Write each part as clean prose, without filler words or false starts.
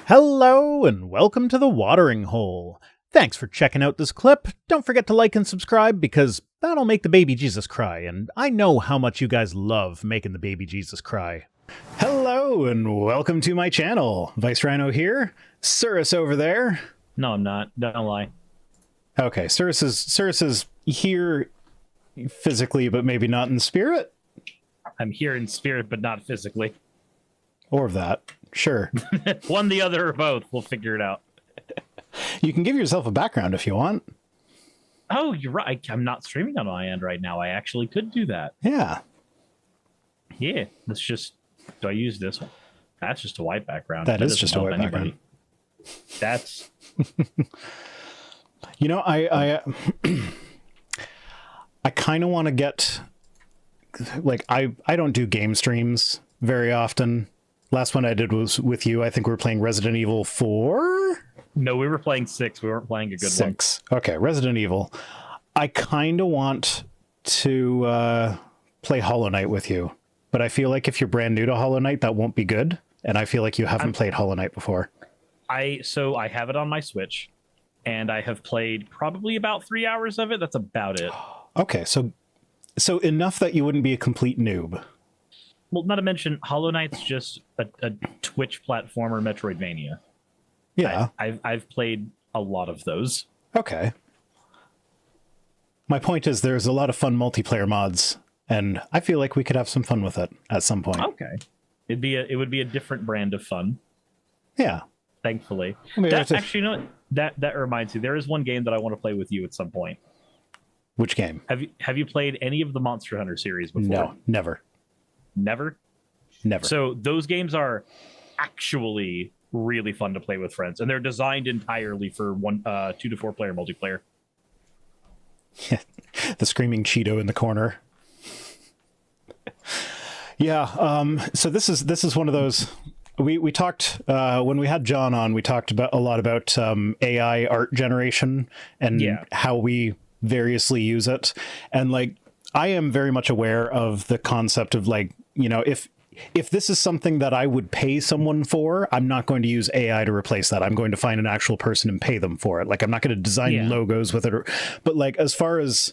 Hello and welcome to the Watering Hole. Thanks for checking out this clip. Don't forget to like and subscribe because that'll make the baby Jesus cry, and I know how much you guys love making the baby Jesus cry. Hello and welcome to my channel. Vice Rhino here. Cirrus over there. No, I'm not. Don't lie. Okay, Cirrus is here physically, but maybe not in spirit? I'm here in spirit, but not physically. Or of that. Sure. One, the other, or both. We'll figure it out. You can give yourself a background if you want. Oh, you're right. I'm not streaming on my end right now. I actually could do that. Yeah. Yeah. Let's just... Do I use this one? That's just a white background. That is just a white background. That's... You know, I kind of want to get... Like, I don't do game streams very often. Last one I did was with you. I think we were playing Resident Evil 4? No, we were playing 6. We weren't playing a good 6. Okay, Resident Evil. I kind of want to play Hollow Knight with you. But I feel like if you're brand new to Hollow Knight, that won't be good. And I feel like you haven't played Hollow Knight before. So I have it on my Switch. And I have played probably about 3 hours of it. That's about it. Okay, so enough that you wouldn't be a complete noob. Well, not to mention, Hollow Knight's just a Twitch platformer Metroidvania. Yeah. I've played a lot of those. Okay. My point is there's a lot of fun multiplayer mods, and I feel like we could have some fun with it at some point. Okay. It would be a different brand of fun. Yeah. Thankfully. Actually, you know what? That reminds me, there is one game that I want to play with you at some point. Which game? Have you played any of the Monster Hunter series before? No, never. Never? Never. So those games are actually really fun to play with friends, and they're designed entirely for 2 to 4 player multiplayer. The screaming Cheeto in the corner. Yeah, so this is one of those. We talked when we had John on. We talked about a lot about AI art generation and how we variously use it, and like I am very much aware of the concept of, like, you know, if this is something that I would pay someone for, I'm not going to use AI to replace that. I'm going to find an actual person and pay them for it. Like, I'm not going to design logos with it. But like, as far as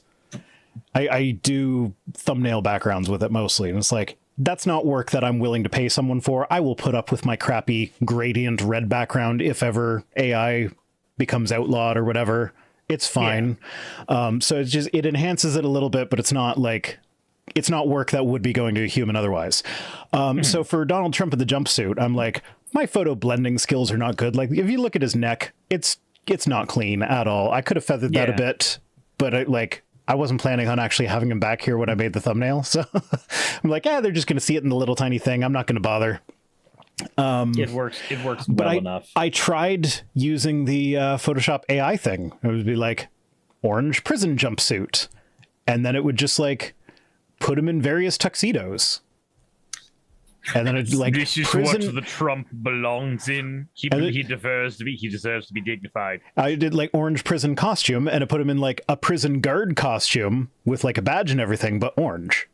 I do thumbnail backgrounds with it mostly, and it's like, that's not work that I'm willing to pay someone for. I will put up with my crappy gradient red background if ever AI becomes outlawed or whatever. It's fine. Yeah. So it's just, it enhances it a little bit, but it's not like, it's not work that would be going to a human otherwise. So for Donald Trump in the jumpsuit, I'm like, my photo blending skills are not good. Like, if you look at his neck, it's not clean at all. I could have feathered that a bit, but I wasn't planning on actually having him back here when I made the thumbnail. So I'm like, they're just going to see it in the little tiny thing. I'm not going to bother. It works well enough. I tried using the Photoshop AI thing. It would be like orange prison jumpsuit, and then it would just like put him in various tuxedos, and then it like, this is prison... what the Trump belongs in. He deserves to be dignified. I did like orange prison costume, and I put him in like a prison guard costume with like a badge and everything, but orange.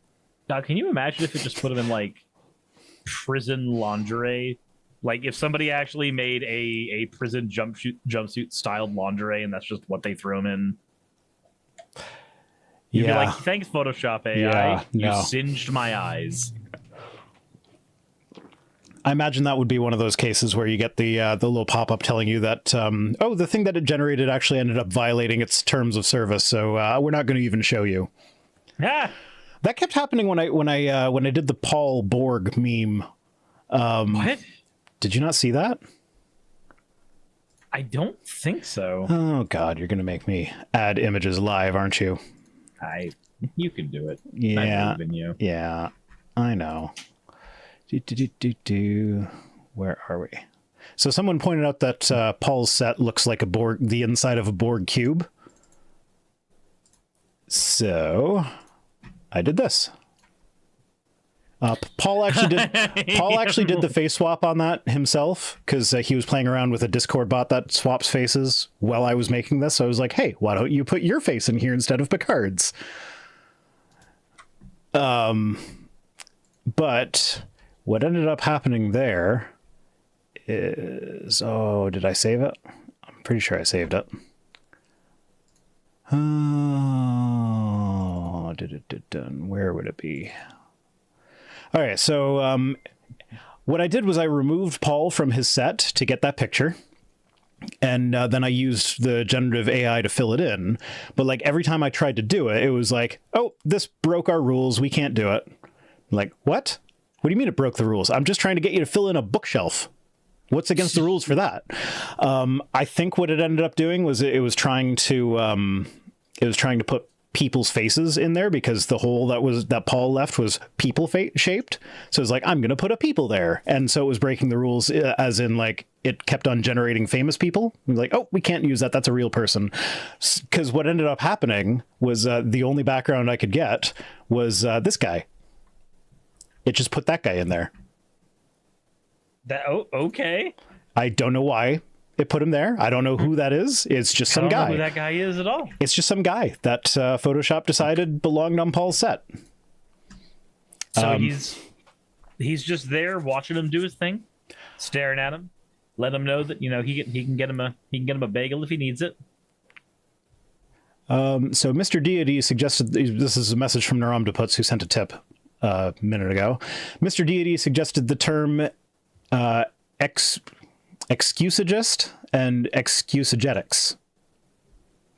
Now, can you imagine if it just put him in like prison lingerie? Like, if somebody actually made a prison jumpsuit styled lingerie, and that's just what they threw him in. You'd be like, thanks, Photoshop AI. You singed my eyes. I imagine that would be one of those cases where you get the little pop-up telling you that, the thing that it generated actually ended up violating its terms of service, so we're not going to even show you. Yeah. That kept happening when I did the Paul Borg meme. What? Did you not see that? I don't think so. Oh God, you're going to make me add images live, aren't you? You can do it. Yeah. I believe in you. Yeah, I know. Where are we? So someone pointed out that Paul's set looks like the inside of a Borg cube. So I did this. Paul actually did the face swap on that himself, because he was playing around with a Discord bot that swaps faces while I was making this. So I was like, hey, why don't you put your face in here instead of Picard's? But what ended up happening there is is. Oh, did I save it? I'm pretty sure I saved it. Oh, where would it be? All right, so what I did was I removed Paul from his set to get that picture. And then I used the generative AI to fill it in. But like every time I tried to do it, it was like, oh, this broke our rules. We can't do it. I'm like, what? What do you mean it broke the rules? I'm just trying to get you to fill in a bookshelf. What's against the rules for that? I think what it ended up doing was it was trying to put people's faces in there because the hole that Paul left was people shaped. So it's like, I'm going to put a people there. And so it was breaking the rules, as in like it kept on generating famous people. Like, oh, we can't use that. That's a real person. Because what ended up happening was the only background I could get was this guy. It just put that guy in there. Okay. I don't know why it put him there. I don't know who that is. It's just some guy. I don't know who that guy is at all. It's just some guy that Photoshop decided belonged on Paul's set. So he's just there watching him do his thing, staring at him, let him know that he can get him a bagel if he needs it. So Mr. Deity suggested, this is a message from Naram Duputz, who sent a tip a minute ago. Mr. Deity suggested the term excusagist and excusagetics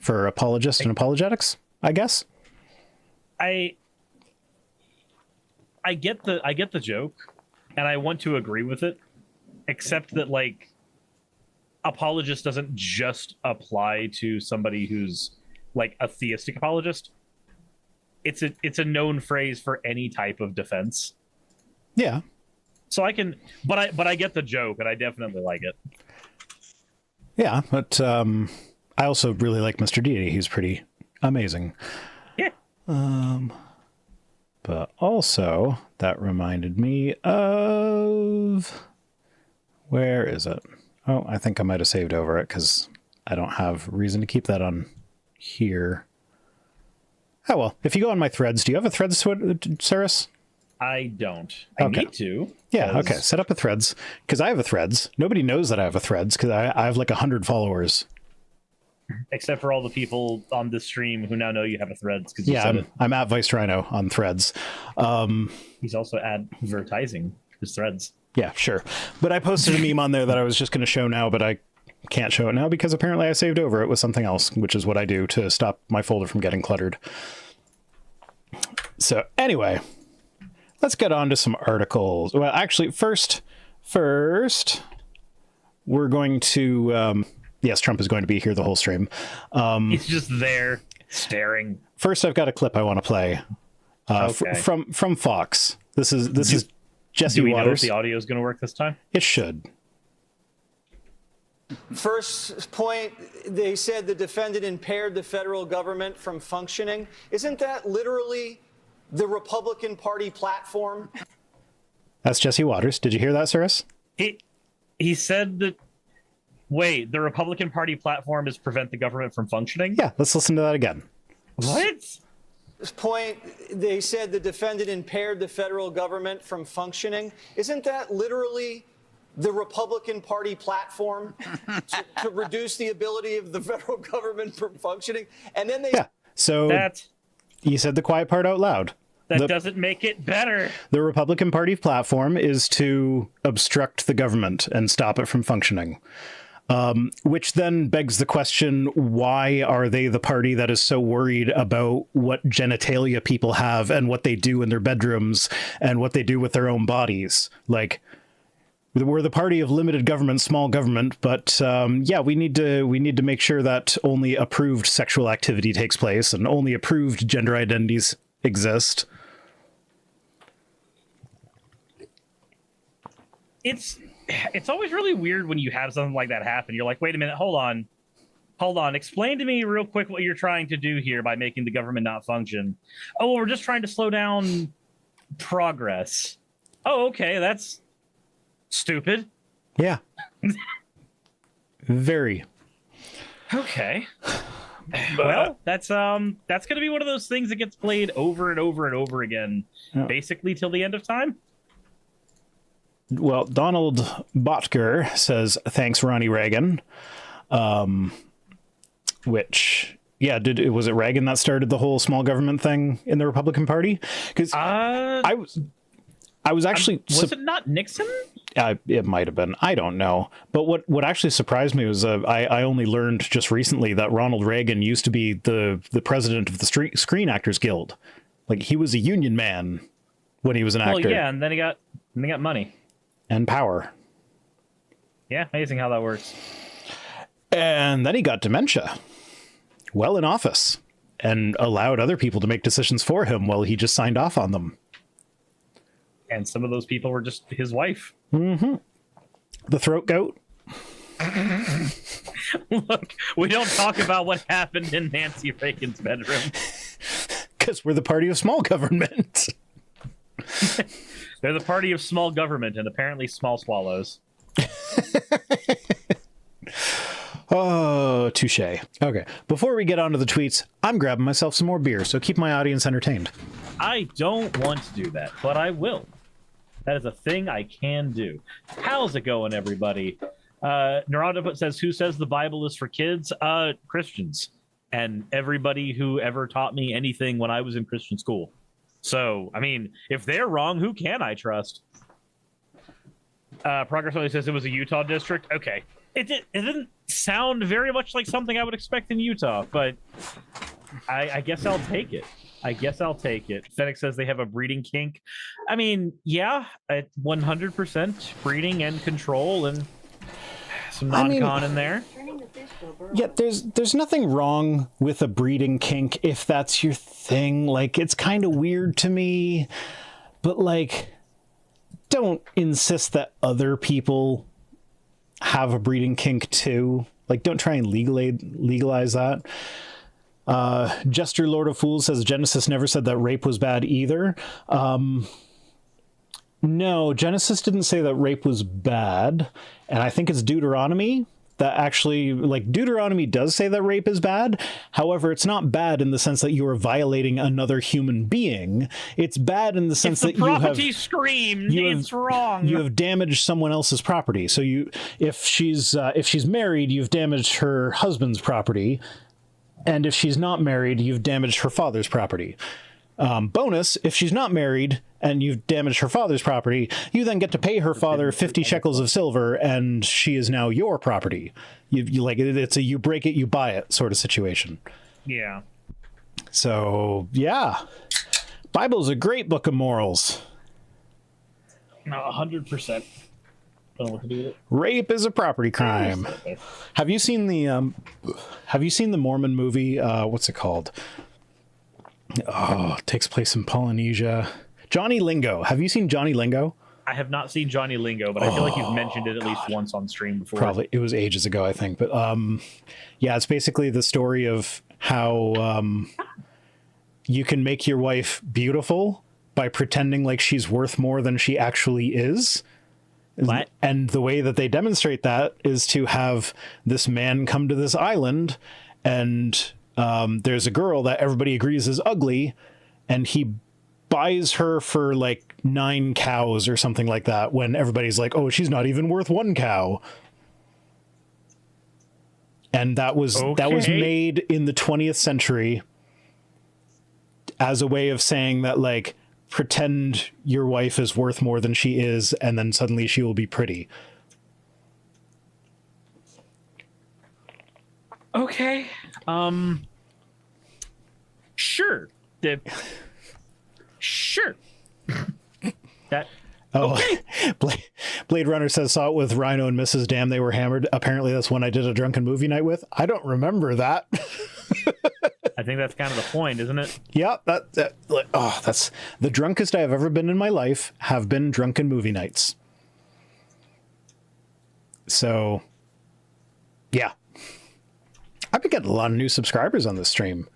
for apologist and apologetics, I guess. I get the joke, and I want to agree with it, except that like apologist doesn't just apply to somebody who's like a theistic apologist. It's a known phrase for any type of defense. Yeah. So I can, but I get the joke, and I definitely like it. Yeah, but I also really like Mr. Deity. He's pretty amazing. Yeah. But also that reminded me of, where is it? Oh, I think I might have saved over it because I don't have reason to keep that on here. Oh well, if you go on my threads, do you have a threads, Cyrus? I don't. I need to. Yeah, okay. Set up a threads, because I have a threads. Nobody knows that I have a threads, because I have like 100 followers. Except for all the people on this stream who now know you have a threads. I'm at Vice Rhino on threads. He's also advertising his threads. Yeah, sure. But I posted a meme on there that I was just going to show now, but I can't show it now because apparently I saved over it with something else, which is what I do to stop my folder from getting cluttered. So anyway, let's get on to some articles. Well, actually, first, we're going to... yes, Trump is going to be here the whole stream. He's just there, staring. First, I've got a clip I want to play from Fox. This is Jesse Do we Waters. know if the audio is going to work this time? It should. First point, they said the defendant impaired the federal government from functioning. Isn't that literally the Republican Party platform? That's Jesse Waters. Did you hear that, Cyrus? He said that... Wait, the Republican Party platform is prevent the government from functioning? Yeah, let's listen to that again. What? This point, they said the defendant impaired the federal government from functioning. Isn't that literally the Republican Party platform to reduce the ability of the federal government from functioning? And then they... Yeah, so you said the quiet part out loud. That doesn't make it better. The Republican Party platform is to obstruct the government and stop it from functioning. Which then begs the question, why are they the party that is so worried about what genitalia people have and what they do in their bedrooms and what they do with their own bodies? Like, we're the party of limited government, small government, but yeah, we need to make sure that only approved sexual activity takes place and only approved gender identities exist. It's always really weird when you have something like that happen. You're like, wait a minute, hold on. Explain to me real quick what you're trying to do here by making the government not function. Oh, well, we're just trying to slow down progress. Oh, okay, that's stupid. Yeah. Very. Okay. Well, that's going to be one of those things that gets played over and over and over again, basically till the end of time. well, Donald Botker says, thanks, Ronnie Reagan. Which, yeah, was it Reagan that started the whole small government thing in the Republican Party? Because I was actually... was it not Nixon? It might have been. I don't know. But what actually surprised me was I only learned just recently that Ronald Reagan used to be the president of the Screen Actors Guild. Like, he was a union man when he was an actor. Well, yeah, and then he got money. And power. Yeah, amazing how that works. And then he got dementia while in office and allowed other people to make decisions for him while he just signed off on them. And some of those people were just his wife. Mm-hmm. The throat goat. Look, we don't talk about what happened in Nancy Reagan's bedroom. Because we're the party of small government. They're the party of small government and apparently small swallows. Oh, touche. Okay, before we get on to the tweets, I'm grabbing myself some more beer, so keep my audience entertained. I don't want to do that, but I will. That is a thing I can do. How's it going, everybody? Narada says, who says the Bible is for kids? Christians. And everybody who ever taught me anything when I was in Christian school. So, I mean, if they're wrong, who can I trust? Progress only says it was a Utah district. Okay. It didn't sound very much like something I would expect in Utah, but I guess I'll take it. Fennec says they have a breeding kink. I mean, yeah, 100% breeding and control and some non-con in there. Yeah, there's nothing wrong with a breeding kink if that's your thing. Like, it's kind of weird to me, but like, don't insist that other people have a breeding kink too. Like, don't try and legalize that. Jester Lord of Fools says Genesis never said that rape was bad either. No, Genesis didn't say that rape was bad, and I think it's Deuteronomy that actually, like, Deuteronomy does say that rape is bad. However, it's not bad in the sense that you are violating another human being. It's bad in the sense that you have... It's wrong. You have damaged someone else's property. So if she's married, you've damaged her husband's property. And if she's not married, you've damaged her father's property. Bonus, if she's not married and you've damaged her father's property, you then get to pay her father 50 shekels of silver, and she is now your property. You like it's a you break it, you buy it sort of situation. Yeah. So yeah, Bible's a great book of morals. No, 100%. Don't know what to do with it. Rape is a property crime. Have you seen the Mormon movie? What's it called? Oh, it takes place in Polynesia. Johnny Lingo. Have you seen Johnny Lingo? I have not seen Johnny Lingo, but I feel like you've mentioned it at least once on stream before. Probably. It was ages ago, I think. But yeah, it's basically the story of how you can make your wife beautiful by pretending like she's worth more than she actually is. What? And the way that they demonstrate that is to have this man come to this island, and there's a girl that everybody agrees is ugly, and he buys her for like 9 cows or something like that, when everybody's like, oh, she's not even worth 1 cow. And that was made in the 20th century as a way of saying that, like, pretend your wife is worth more than she is, and then suddenly she will be pretty. Okay. Sure. Sure. That. Oh, okay. Blade Runner says, saw it with Rhino and Mrs. Damn, they were hammered. Apparently that's when I did a drunken movie night with. I don't remember that. I think that's kind of the point, isn't it? Yeah, that's the drunkest I have ever been in my life. Have been drunken movie nights. So, yeah, I've been getting a lot of new subscribers on this stream.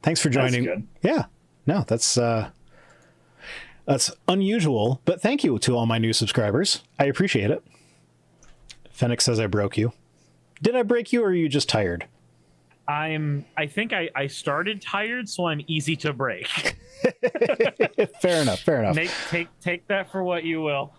Thanks for joining. That's good. Yeah, no, that's unusual, but thank you to all my new subscribers. I appreciate it. Fennec says I broke you. Did I break you, or are you just tired? I think I started tired, so I'm easy to break. Fair enough. Take that for what you will.